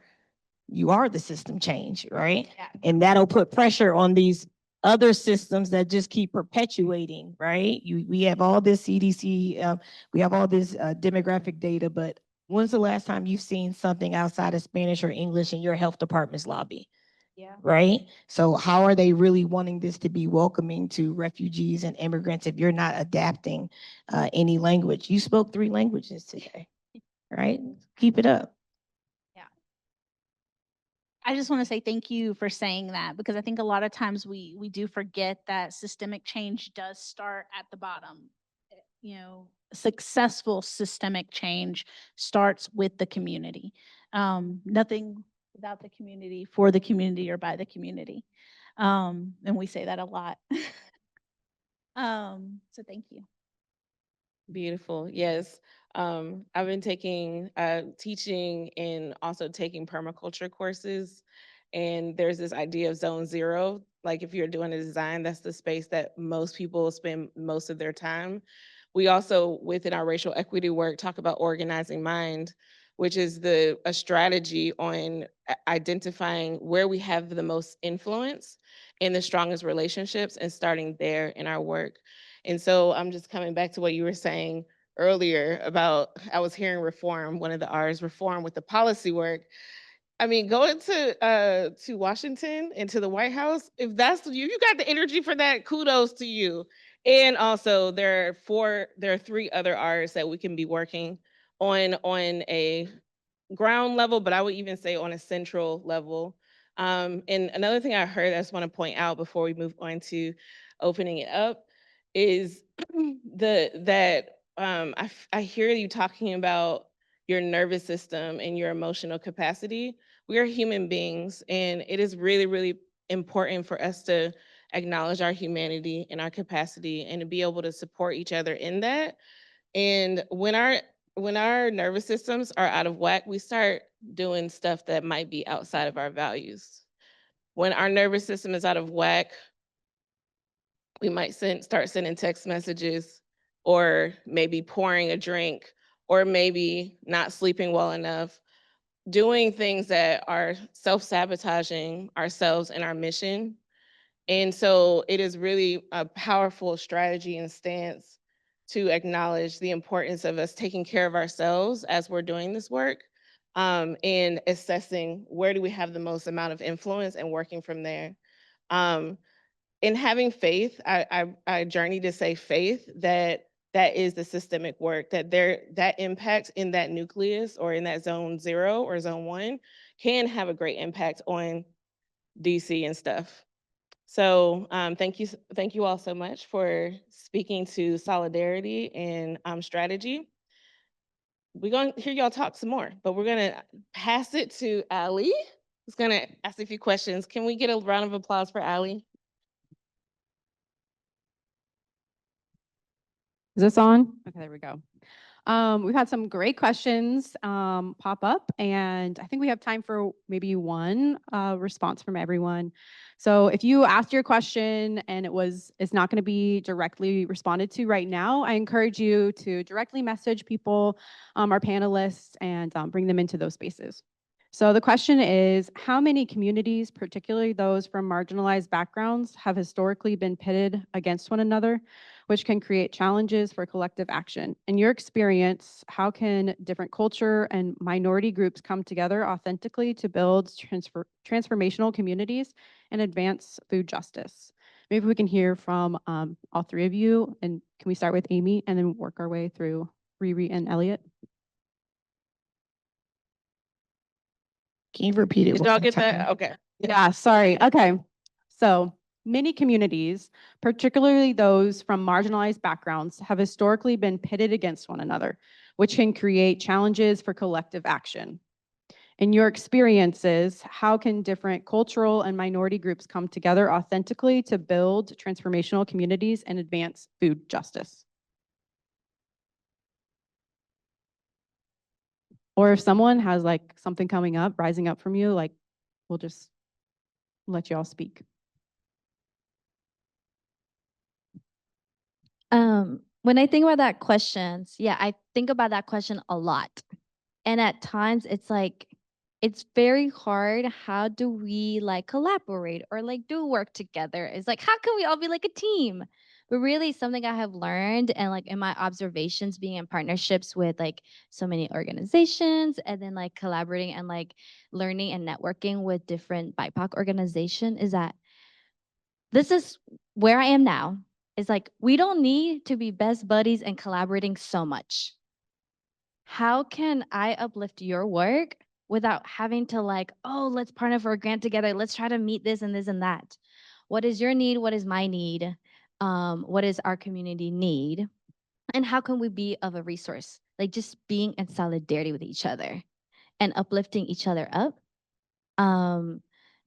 the system change, right? Yeah. And that'll put pressure on these other systems that just keep perpetuating, right? We have all this CDC, we have all this demographic data, but when's the last time you've seen something outside of Spanish or English in your health department's lobby? Yeah. Right? So how are they really wanting this to be welcoming to refugees and immigrants if you're not adapting any language? You spoke 3 languages today, right? Keep it up. I just want to say thank you for saying that because I think a lot of times we do forget that systemic change does start at the bottom. You know, successful systemic change starts with the community. Nothing without the community, for the community, or by the community. And we say that a lot. So thank you. Beautiful. Yes. I've been taking teaching and also taking permaculture courses. And there's this idea of zone zero. Like if you're doing a design, that's the space that most people spend most of their time. We also, within our racial equity work, talk about organizing mind, which is a strategy on identifying where we have the most influence and the strongest relationships, and starting there in our work. And so I'm just coming back to what you were saying earlier about, I was hearing reform, one of the R's, reform with the policy work. I mean, going to Washington and to the White House, if that's you got the energy for that, kudos to you. And also there are 3 other R's that we can be working on a ground level, but I would even say on a central level. And another thing I heard I just want to point out before we move on to opening it up is I hear you talking about your nervous system and your emotional capacity. We are human beings, and it is really, really important for us to acknowledge our humanity and our capacity and to be able to support each other in that. And when our nervous systems are out of whack, we start doing stuff that might be outside of our values. When our nervous system is out of whack, we might start sending text messages, or maybe pouring a drink, or maybe not sleeping well enough, doing things that are self-sabotaging ourselves and our mission. And so it is really a powerful strategy and stance to acknowledge the importance of us taking care of ourselves as we're doing this work, and assessing where do we have the most amount of influence and working from there. Um, in having faith, I journey to say faith that is the systemic work, that impact in that nucleus or in that zone 0 or zone 1 can have a great impact on DC and stuff. So thank you all so much for speaking to solidarity and strategy. We're going to hear y'all talk some more, but we're going to pass it to Allie, who's going to ask a few questions. Can we get a round of applause for Allie? Is this on? Okay, there we go. We've had some great questions pop up, and I think we have time for maybe one response from everyone. So if you asked your question and it's not going to be directly responded to right now, I encourage you to directly message people, our panelists, and bring them into those spaces. So the question is, how many communities, particularly those from marginalized backgrounds, have historically been pitted against one another, which can create challenges for collective action? In your experience, how can different culture and minority groups come together authentically to build transformational communities and advance food justice? Maybe we can hear from all 3 of you, and can we start with Amy and then work our way through Riri and Elliot? Can you repeat it? Did one y'all more get that? time? Okay. Yeah, sorry. Okay. So many communities, particularly those from marginalized backgrounds, have historically been pitted against one another, which can create challenges for collective action. In your experiences, how can different cultural and minority groups come together authentically to build transformational communities and advance food justice? Or if someone has like something coming up, rising up from you, like we'll just let you all speak. When I think about that question, yeah, I think about that question a lot. And at times it's like, it's very hard. How do we like collaborate or like do work together? It's like, how can we all be like a team? But really something I have learned and like in my observations being in partnerships with like so many organizations and then like collaborating and like learning and networking with different BIPOC organizations is that this is where I am now. It's like, we don't need to be best buddies and collaborating so much. How can I uplift your work without having to like, oh, let's partner for a grant together. Let's try to meet this and this and that. What is your need? What is my need? What is our community need? And how can we be of a resource? Like just being in solidarity with each other and uplifting each other up.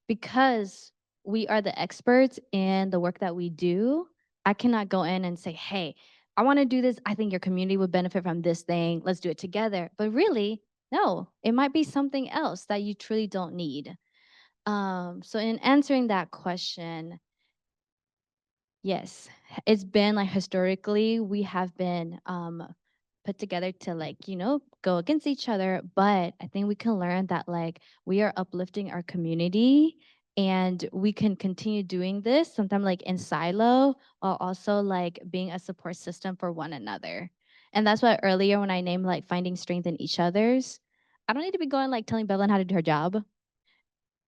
Because we are the experts in the work that we do, I cannot go in and say, hey, I want to do this. I think your community would benefit from this thing. Let's do it together. But really, no, it might be something else that you truly don't need. So in answering that question, yes, it's been like historically, we have been put together to like, you know, go against each other. But I think we can learn that like we are uplifting our community And we can continue doing this sometimes like in silo, while also like being a support system for one another. And that's why earlier when I named like finding strength in each other's, I don't need to be going like telling Belen how to do her job,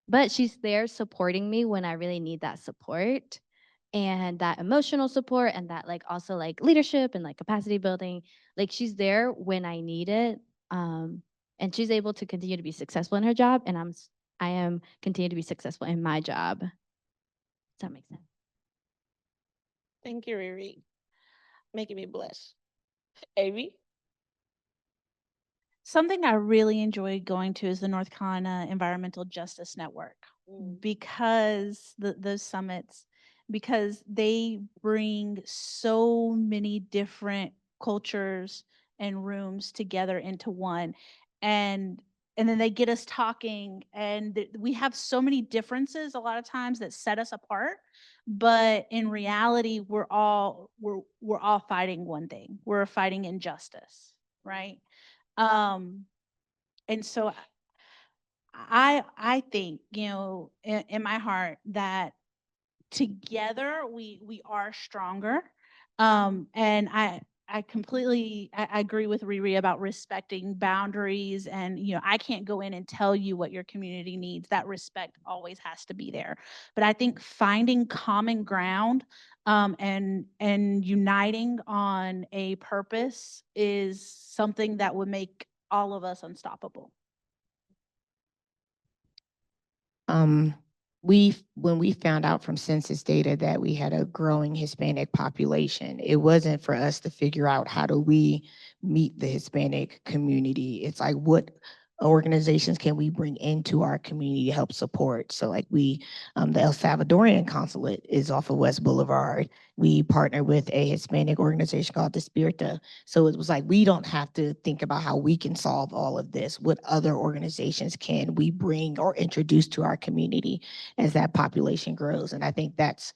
but she's there supporting me when I really need that support and that emotional support and that like also like leadership and like capacity building. Like she's there when I need it. And she's able to continue to be successful in her job, and I am continue to be successful in my job. Does that make sense? Thank you, Riri. Making me blush. Amy? Something I really enjoyed going to is the North Carolina Environmental Justice Network, because those summits, because they bring so many different cultures and rooms together into one, and then they get us talking, and we have so many differences a lot of times that set us apart, but in reality we're all fighting one thing. We're fighting injustice, right? And so I think, in my heart, that together we are stronger. And I completely I agree with Riri about respecting boundaries, and I can't go in and tell you what your community needs. That respect always has to be there. But I think finding common ground, and uniting on a purpose is something that would make all of us unstoppable. When we found out from census data that we had a growing Hispanic population, it wasn't for us to figure out how do we meet the Hispanic community. It's like, what organizations can we bring into our community to help support? So like the El Salvadorian consulate is off of West Boulevard. We partner with a Hispanic organization called Despierta. So it was like, we don't have to think about how we can solve all of this. What other organizations can we bring or introduce to our community as that population grows? And I think that's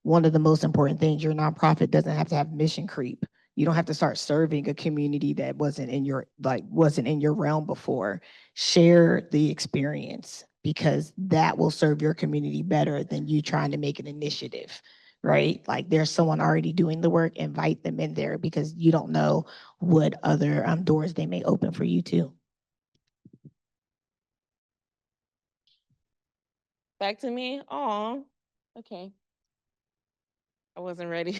one of the most important things. Your nonprofit doesn't have to have mission creep. You don't have to start serving a community that wasn't in your realm before. Share the experience, because that will serve your community better than you trying to make an initiative, right? Like, there's someone already doing the work, invite them in there, because you don't know what other doors they may open for you too. Back to me? Aw. Okay. I wasn't ready.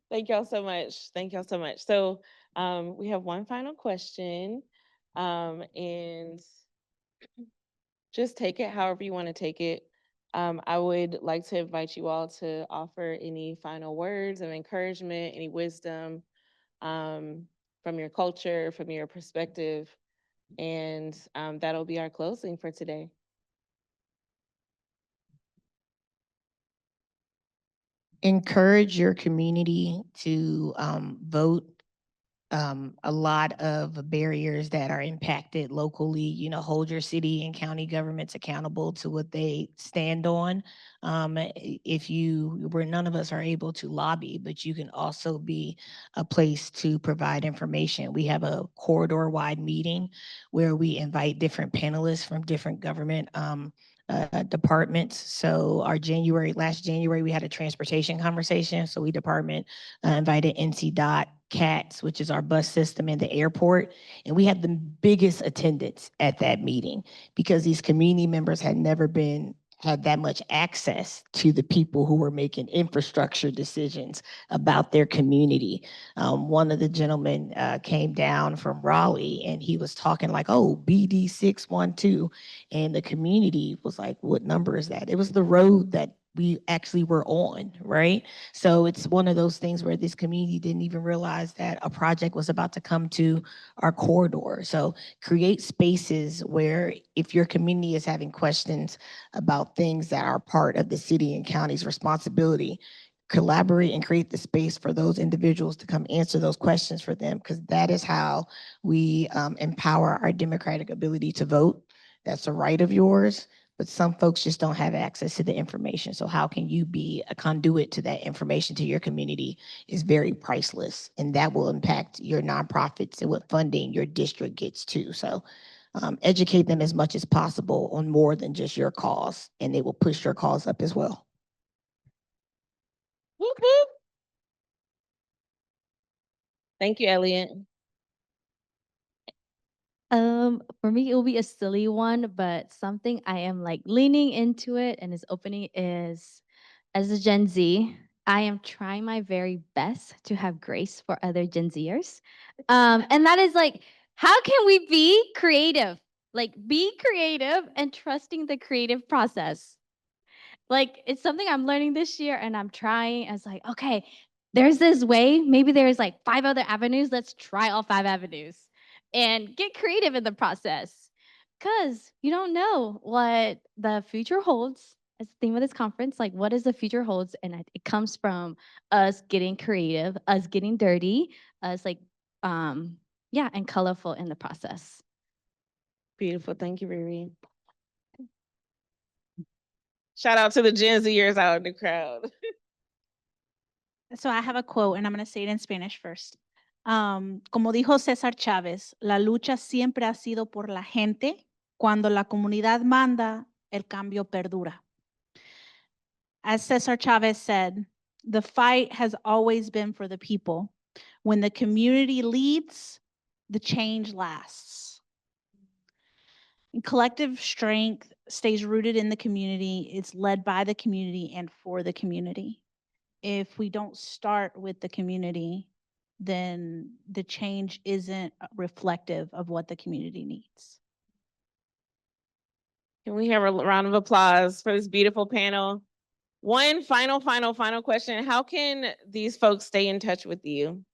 Thank y'all so much. Thank y'all so much. So we have one final question. And just take it however you want to take it. I would like to invite you all to offer any final words of encouragement, any wisdom from your culture, from your perspective. And that'll be our closing for today. Encourage your community to vote. A lot of barriers that are impacted locally, hold your city and county governments accountable to what they stand on. Where none of us are able to lobby, but you can also be a place to provide information. We have a corridor-wide meeting where we invite different panelists from different government departments. So last January, we had a transportation conversation. So we invited NC DOT, CATS, which is our bus system in the airport. And we had the biggest attendance at that meeting, because these community members had never had that much access to the people who were making infrastructure decisions about their community. One of the gentlemen came down from Raleigh, and he was talking like, oh, BD 612. And the community was like, what number is that? It was the road that we actually were on, right? So it's one of those things where this community didn't even realize that a project was about to come to our corridor. So create spaces where, if your community is having questions about things that are part of the city and county's responsibility, collaborate and create the space for those individuals to come answer those questions for them, because that is how we empower our democratic ability to vote. That's a right of yours, but some folks just don't have access to the information. So how can you be a conduit to that information to your community is very priceless, and that will impact your nonprofits and what funding your district gets too. So educate them as much as possible on more than just your cause, and they will push your cause up as well. Whoop, whoop. Thank you, Elliot. For me, it will be a silly one, but something I am like leaning into it and is opening is, as a Gen Z, I am trying my very best to have grace for other Gen Zers. And that is like, how can we be creative? Like, be creative and trusting the creative process. Like, it's something I'm learning this year and I'm trying. It's like, okay, there's this way. Maybe there's like 5 other avenues. Let's try all 5 avenues and get creative in the process. Because you don't know what the future holds. As the theme of this conference, like what does the future holds? And it comes from us getting creative, us getting dirty, us like, yeah, and colorful in the process. Beautiful. Thank you, Riri. Shout out to the Gen Zers out in the crowd. So I have a quote, and I'm going to say it in Spanish first. Como dijo César Chávez, la lucha siempre ha sido por la gente. Cuando la comunidad manda, el cambio perdura. As César Chavez said, the fight has always been for the people. When the community leads, the change lasts. And collective strength stays rooted in the community. It's led by the community and for the community. If we don't start with the community, then the change isn't reflective of what the community needs. Can we have a round of applause for this beautiful panel? One final question. How can these folks stay in touch with you?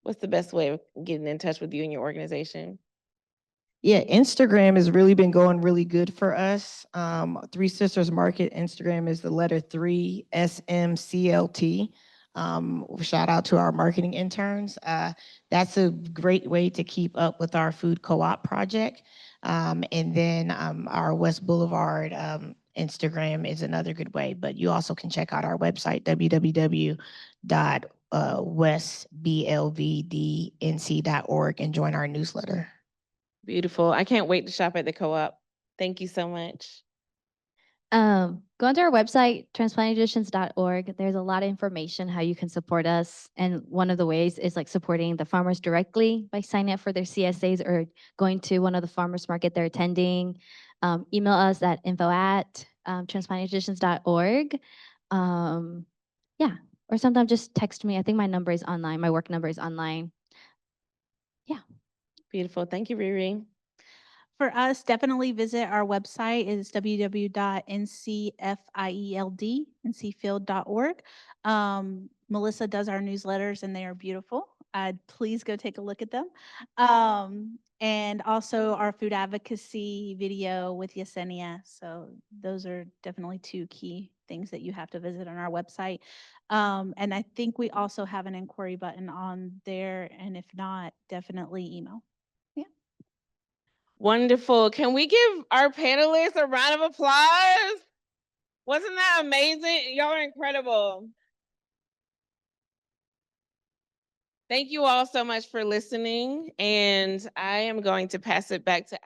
What's the best way of getting in touch with you and your organization? Yeah, Instagram has really been going really good for us. Three Sisters Market Instagram is the letter 3 SMCLT. Shout out to our marketing interns. That's a great way to keep up with our food co-op project. And then our West Boulevard Instagram is another good way, but you also can check out our website, www.westblvdnc.org, and join our newsletter. Beautiful. I can't wait to shop at the co-op. Thank you so much. Go onto our website, transplanteditions.org. There's a lot of information how you can support us. And one of the ways is like supporting the farmers directly by signing up for their CSAs or going to one of the farmers market they're attending. Email us at info@transplanteditions.org. Yeah, or sometimes just text me. I think my number is online. My work number is online. Yeah. Beautiful. Thank you, Riri. For us, definitely visit our website. It's www.ncfield.org. Melissa does our newsletters and they are beautiful. Please go take a look at them. And also our food advocacy video with Yesenia. So those are definitely 2 key things that you have to visit on our website. And I think we also have an inquiry button on there. And if not, definitely email. Wonderful. Can we give our panelists a round of applause? Wasn't that amazing? Y'all are incredible. Thank you all so much for listening. And I am going to pass it back to